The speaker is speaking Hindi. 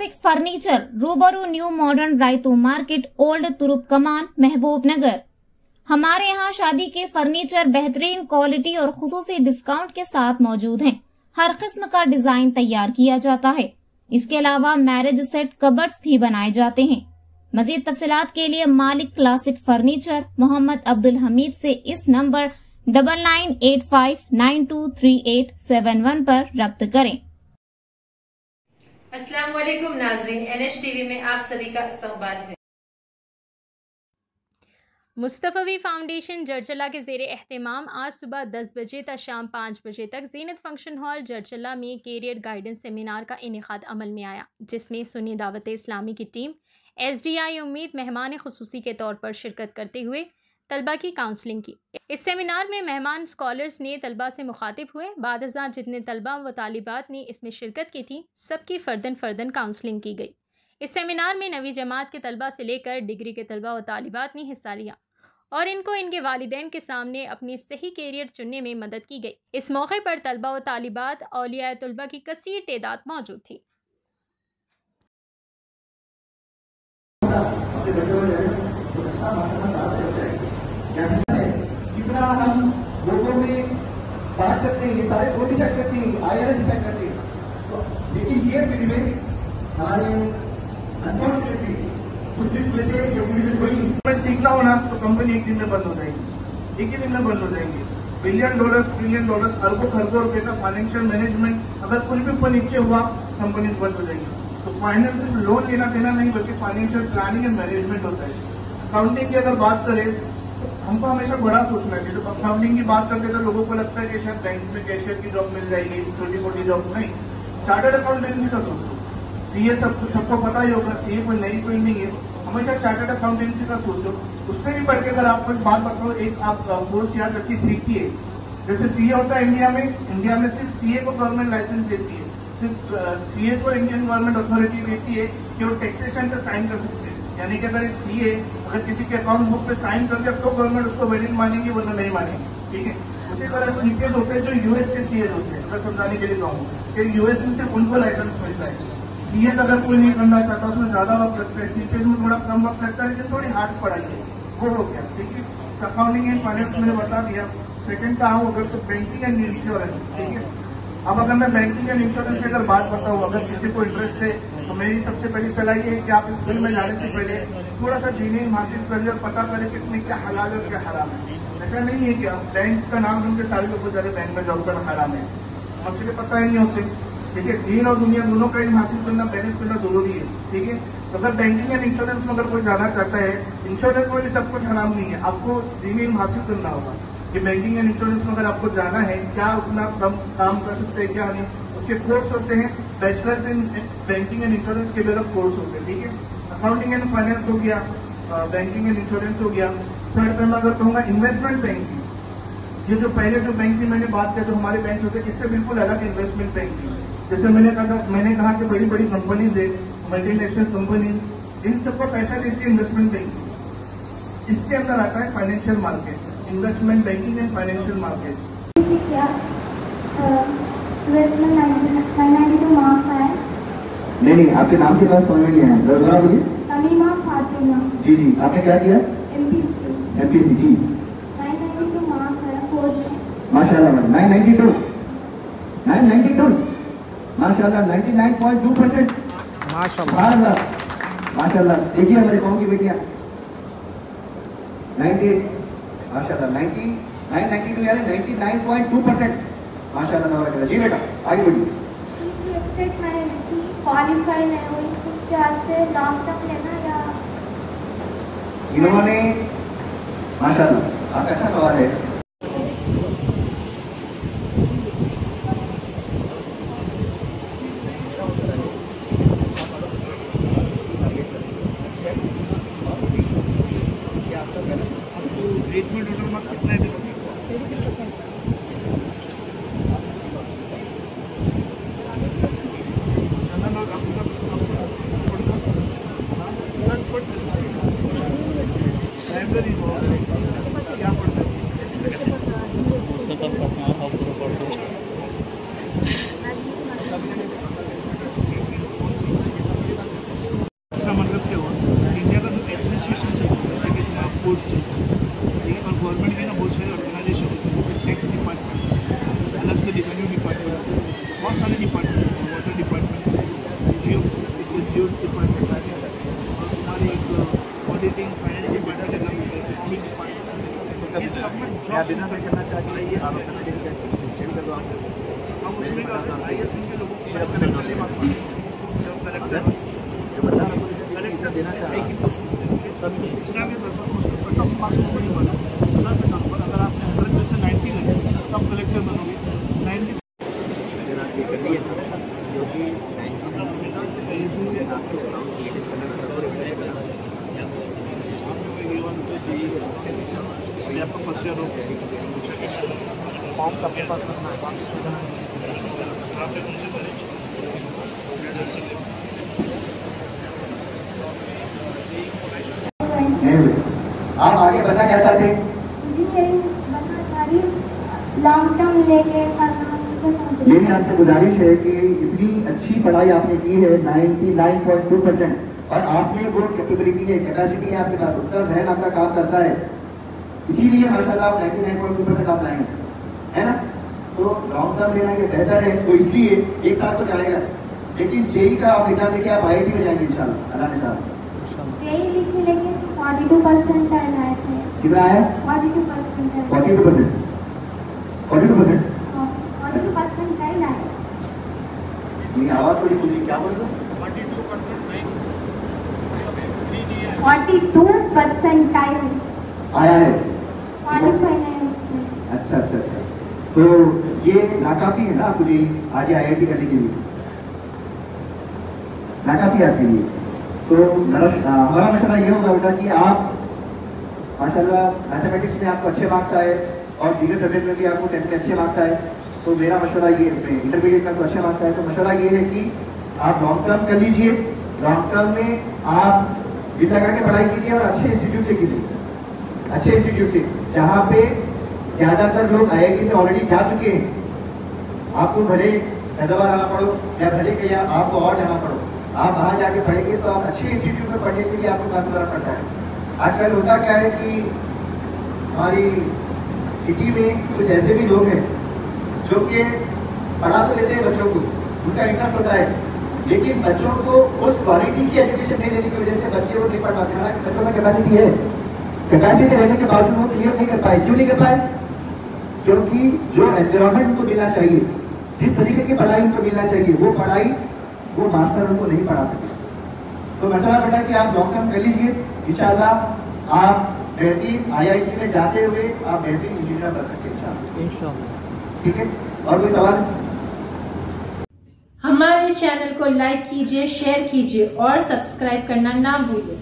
क्लासिक फर्नीचर रूबरू new modern Rythu market old तुरुप कमान महबूब नगर। हमारे यहाँ शादी के फर्नीचर बेहतरीन क्वालिटी और खुसूसी डिस्काउंट के साथ मौजूद हैं। हर किस्म का डिजाइन तैयार किया जाता है। इसके अलावा मैरिज सेट कबर्ड्स भी बनाए जाते हैं। मजीद तफसीलात के लिए मालिक क्लासिक फर्नीचर मोहम्मद अब्दुल हमीद से इस नंबर 9985923871 पर रब्त करें। अस्सलाम वालेकुम नाज़रीन, NH TV में आप सभी का इस्तकबाल है। मुस्तफ़वी फाउंडेशन जरचला के ज़ेरे एहतमाम आज सुबह 10 बजे तक शाम 5 बजे तक ज़ीनत फंक्शन हॉल जरचला में कैरियर गाइडेंस सेमिनार का इनेकाद अमल में आया, जिसमें सुन्नी दावत इस्लामी की टीम SDI उम्मीद मेहमान खुसूसी के तौर पर शिरकत करते हुए तलबा की काउंसलिंग की। इस सेमिनार में मेहमान स्कॉलर्स ने तलबा से मुखातिब हुए। बाद हज़ार जितने तलबा व तालिबात ने इसमें शिरकत की थी, सबकी फ़र्दन काउंसलिंग की गई। इस सेमिनार में नवी जमात के तलबा से लेकर डिग्री के तलबा व तालिबात ने हिस्सा लिया और इनको इनके वालिदैन के सामने अपने सही कैरियर चुनने में मदद की गई। इस मौके पर तलबा व तालिबात औलिया तलबा की कसीर तादाद मौजूद थी। जितना हम लोगों में बात करते हैं, ये सारे को डिसाइड करते हैं, IRS डिसाइड करते हैं, तो लेकिन ये फिर में हमारे अनफॉर्चुनेटली कुछ दिन वैसे कोई सीखना हो ना तो कंपनी एक दिन में बंद हो जाएगी, एक ही दिन में बंद हो जाएंगे। बिलियन डॉलर्स ट्रिलियन डॉलर्स अरबों खरबों रुपए का फाइनेंशियल मैनेजमेंट अगर कुछ भी ऊपर नीचे हुआ कंपनी बंद हो जाएगी। तो फाइनेंशियल लोन लेना देना नहीं बल्कि फाइनेंशियल प्लानिंग एंड मैनेजमेंट होता है। अकाउंटिंग की अगर बात करें तो हमको हमेशा बड़ा सोचना चाहिए। जब अकाउंटिंग की बात करते तो लोगों को लगता है कि शायद बैंक में कैशियर की जॉब मिल जाएगी, छोटी मोटी जॉब नहीं। चार्टर्ड अकाउंटेंसी का सोचो, CA सबको पता ही होगा, CA कोई नई कोई नहीं है, हमेशा चार्टर्ड अकाउंटेंसी का सोचो। उससे भी बढ़ के अगर आपको एक बात बताओ, एक आप कोर्स याद रखिए CPA। जैसे CA होता है इंडिया में सिर्फ CA को गवर्नमेंट लाइसेंस देती है, सिर्फ CS को इंडियन गवर्नमेंट अथॉरिटी देती है कि वो टैक्सेशन पे साइन कर सकते हैं। यानी कि अगर CA अगर किसी के अकाउंट बुक पे साइन कर दिया तो गवर्नमेंट उसको वैलिड मानेगी, वरना नहीं मानेगी। ठीक है, उसी तरह CPA होते हैं जो US के CA होते हैं। मैं समझाने के लिए कहूँ कि US में सिर्फ उनको लाइसेंस मिलता है। CA अगर कोई नहीं करना चाहता उसमें ज्यादा वक्त लगता है, CPA में थोड़ा कम वक्त लगता है, लेकिन थोड़ी हार्ड पढ़ाई है, वो हो गया। ठीक है, अकाउंटिंग एंड फाइनेंस मैंने बता दिया। सेकंड का आऊँ अगर तो बैंकिंग एंड इंश्योरेंस। ठीक है, अब अगर मैं बैंकिंग एंड इंश्योरेंस की अगर बात बताऊँ, अगर किसी को इंटरेस्ट है तो मेरी सबसे पहली सलाह ये है कि आप इस फील्ड में जाने से पहले थोड़ा सा जीनिंग हासिल करिए और पता करें कि इसमें क्या हलाल है और क्या हराम है। ऐसा नहीं है कि आप बैंक का नाम सुन के सारे लोग जा रहे बैंक में जॉब करना हराम है, हमसे पता ही नहीं होते। ठीक है, दीन और दुनिया दोनों का इल्म हासिल करना, बैलेंस करना जरूरी है। ठीक है, तो अगर बैंकिंग एंड इंश्योरेंस में अगर कोई जाना चाहता है, इंश्योरेंस में भी सब कुछ हराम नहीं है, आपको दीनी इल्म हासिल करना होगा कि बैंकिंग एंड इंश्योरेंस में अगर आपको जाना है क्या उसमें आप काम कर सकते हैं क्या नहीं। उसके कोर्स होते हैं, bachelors in banking and insurance के भी अलग कोर्स होते हैं। ठीक है, अकाउंटिंग एंड फाइनेंस हो गया, बैंकिंग एंड इंश्योरेंस हो गया। थर्ड पे मैं अगर कहूँगा इन्वेस्टमेंट बैंकिंग, ये जो पहले जो बैंक की मैंने बात किया जो हमारे बैंक होते हैं, इससे बिल्कुल अलग इन्वेस्टमेंट बैंकिंग। जैसे मैंने कहा कि बड़ी बड़ी कंपनीज है, मल्टीनेशनल कंपनीज, इन सबको पैसा देती है इन्वेस्टमेंट बैंकिंग। इसके अंदर आता है financial market, investment banking and financial market. नहीं, आपके नाम के पास समझ में नहीं आया, दोबारा बोलिए। तमीमा फातिमा। जी, आपने क्या किया? MPC जी। 992 मार्क्स है, 4 माशाल्लाह। 992 माशाल्लाह, 99.2%। माशाल्लाह। देखिए हमारे गाँव की बेटियां 98 माशाल्लाह, 992 यानी 99.2%। माशाल्लाह। जी बेटा आगे बढ़िए। क्वालिफाई नहीं हुई, उसके वास्ते लॉन्ग तक लेना या इन्होंने माशाल्लाह, आपका अच्छा सवाल है। मार्केटिंग, फाइनेंशियल मार्केट करना होता है, ये सब में जॉब बिना कोई करना चाहिए ये हम उसमें का IAS के लोगों को कलेक्टर से बात करते हैं, कलेक्टर देना चाहिए एक्स्ट्रा के तौर पर उसको कट ऑफ मार्क्स को नहीं बना सर के तौर पर अगर आपने 100 में से 90 लगे तब कलेक्टर बनोगे 90 अगर आप ये करिए जो कि 90 आपको अकाउंट क्रिएट करना था और आपका फर्स्ट ईयर हो फॉर्म आपके पास रखना है आपने उनसे आप आगे बढ़ना क्या चाहते हैं? लॉन्ग टर्म लेके मेरी आपसे गुजारिश है कि इतनी अच्छी पढ़ाई आपने की है 99.2% और आपने वो कैपेबिलिटी है, कैपेसिटी है आपके पास, उत्तर जहन आपका काम करता है, इसीलिए माशाल्लाह आप 99.2% आप लाएंगे, है ना? तो लॉन्ग टर्म लेना ये बेहतर है, तो इसलिए एक साथ तो जाएगा, लेकिन जेई का आप एग्जाम देके आप IIT में जाएंगे इंशाल्लाह, अल्लाह ने चाहा। जेई लिखी लेकिन 42% आए थे। कितना आया? 42%। 42%? 42%? हाँ, 42% आए। मेरी आवाज़ थोड़ी खुली, क्या बोल सर? 42% आया है। क्वालिफाई नहीं उसमें। अच्छा अच्छा अच्छा, तो ये नाकाफी है ना आपको जी आगे IIT करने के लिए? नाकाफी आपके लिए? तो हमारा मशवरा ये होगा बेटा कि आप माशाल्लाह मैथमेटिक्स में आपको अच्छे मार्क्स आए और दीगर सब्जेक्ट में भी आपको 10 के अच्छे मार्क्स आए, तो मेरा मशवरा ये इंटरमीडिएट में आपको अच्छे मार्क्स आए, तो मशवरा ये है कि आप लॉन्ग टर्म कर लीजिए, लॉन्ग टर्म में आप दिल लगा के पढ़ाई कीजिए और अच्छे इंस्टीट्यूट से कीजिए, अच्छे इंस्टीट्यूट से जहाँ पे ज़्यादातर लोग IIT में ऑलरेडी जा चुके हैं। आपको भले हैदराबाद आना पड़ो या भले के या आपको और जाना पड़ो, आप वहाँ जाके पढ़ेंगे तो आप अच्छे इंस्टीट्यूट में पढ़ने के लिए आपको काफी फर्क पड़ता है। आजकल होता क्या है कि हमारी सिटी में कुछ ऐसे भी लोग हैं जो कि पढ़ा तो लेते हैं बच्चों को, उनका इंटरेस्ट होता है, लेकिन बच्चों को उस क्वालिटी की एजुकेशन नहीं देने की वजह से बच्चे वो नहीं पढ़ पाते। हालांकि बच्चों में कैपेसिटी है, कैपेसिटी रहने के बावजूद वो क्लियर नहीं कर पाए। क्यों नहीं कर पाए? क्योंकि जो एनवायरमेंट उनको मिलना चाहिए, जिस तरीके की पढ़ाई उनको मिलना चाहिए, वो पढ़ाई वो मास्टर उनको नहीं पढ़ा सकते। तो मसला बेटा कि आप लॉन्ग टर्म कर लीजिए, इंशाल्लाह आप बेहतरीन IIT में जाते हुए आप बेहतरीन इंजीनियर बन सकते हैं इंशाल्लाह। ठीक है, और कोई सवाल? हमारे चैनल को लाइक कीजिए, शेयर कीजिए और सब्सक्राइब करना ना भूलिए।